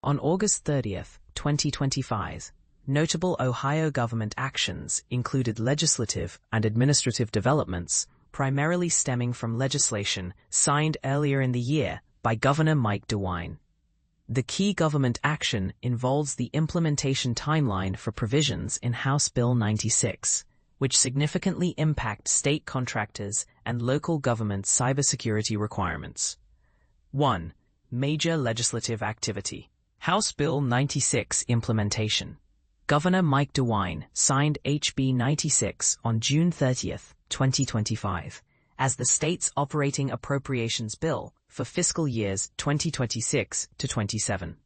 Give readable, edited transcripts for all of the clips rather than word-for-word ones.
On August 30th, 2025, notable Ohio government actions included legislative and administrative developments, primarily stemming from legislation signed earlier in the year by Governor Mike DeWine. The key government action involves the implementation timeline for provisions in House Bill 96, which significantly impact state contractors and local government cybersecurity requirements. 1. Major legislative activity. House Bill 96 implementation. Governor Mike DeWine signed HB 96 on June 30, 2025, as the state's operating appropriations bill for fiscal years 2026 to 27.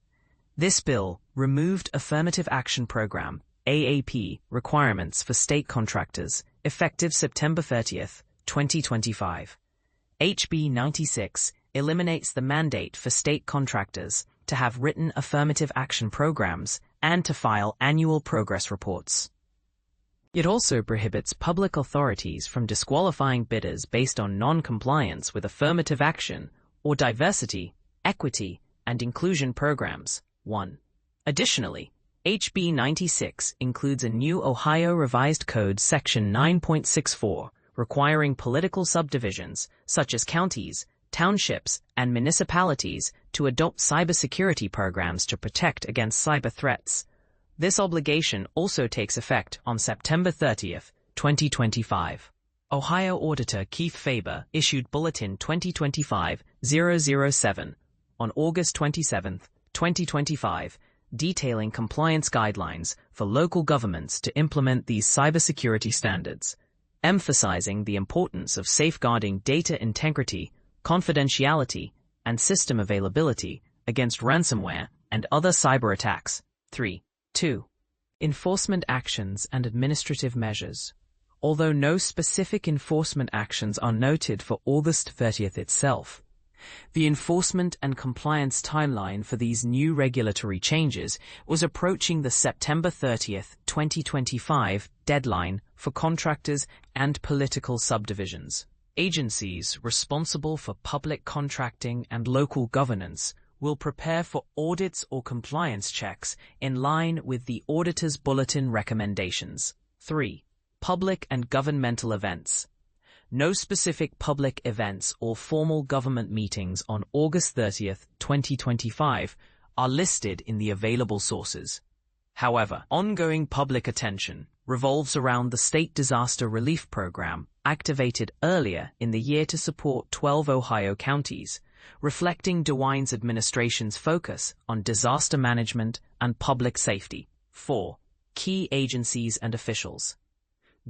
This bill removed Affirmative Action Program (AAP) requirements for state contractors, effective September 30, 2025. HB 96 eliminates the mandate for state contractors to have written affirmative action programs and to file annual progress reports. It also prohibits public authorities from disqualifying bidders based on non-compliance with affirmative action or diversity, equity, and inclusion programs. 1. Additionally, HB 96 includes a new Ohio Revised Code Section 9.64 requiring political subdivisions, such as counties, townships, and municipalities, to adopt cybersecurity programs to protect against cyber threats. This obligation also takes effect on September 30, 2025. Ohio Auditor Keith Faber issued Bulletin 2025-007 on August 27, 2025, detailing compliance guidelines for local governments to implement these cybersecurity standards, emphasizing the importance of safeguarding data integrity, confidentiality, and system availability against ransomware and other cyber attacks. 3. 2. Enforcement actions and administrative measures. Although no specific enforcement actions are noted for August 30th itself, the enforcement and compliance timeline for these new regulatory changes was approaching the September 30th, 2025 deadline for contractors and political subdivisions. Agencies responsible for public contracting and local governance will prepare for audits or compliance checks in line with the Auditor's Bulletin recommendations. 3. Public and governmental events. No specific public events or formal government meetings on August 30th, 2025 are listed in the available sources. However, ongoing public attention revolves around the State Disaster Relief Program activated earlier in the year to support 12 Ohio counties, reflecting DeWine's administration's focus on disaster management and public safety. 4. Key agencies and officials.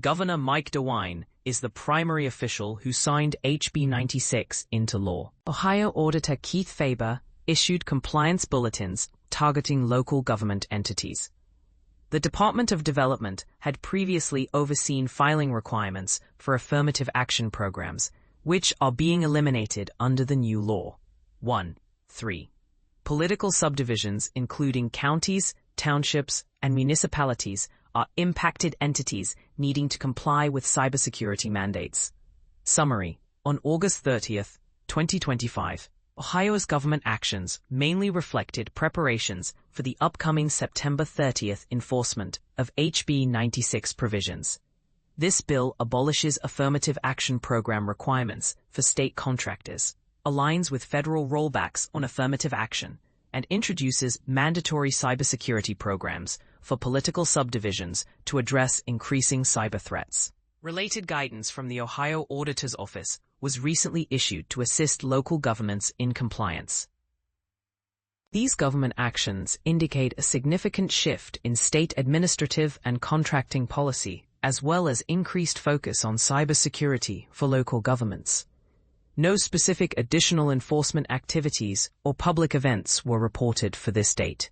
Governor Mike DeWine is the primary official who signed HB 96 into law. Ohio Auditor Keith Faber issued compliance bulletins targeting local government entities. The Department of Development had previously overseen filing requirements for affirmative action programs, which are being eliminated under the new law. 1. 3. Political subdivisions, including counties, townships, and municipalities, are impacted entities needing to comply with cybersecurity mandates. Summary. On August 30th, 2025, Ohio's government actions mainly reflected preparations for the upcoming September 30th enforcement of HB 96 provisions. This bill abolishes affirmative action program requirements for state contractors, aligns with federal rollbacks on affirmative action, and introduces mandatory cybersecurity programs for political subdivisions to address increasing cyber threats. Related guidance from the Ohio Auditor's Office was recently issued to assist local governments in compliance. These government actions indicate a significant shift in state administrative and contracting policy, as well as increased focus on cybersecurity for local governments. No specific additional enforcement activities or public events were reported for this date.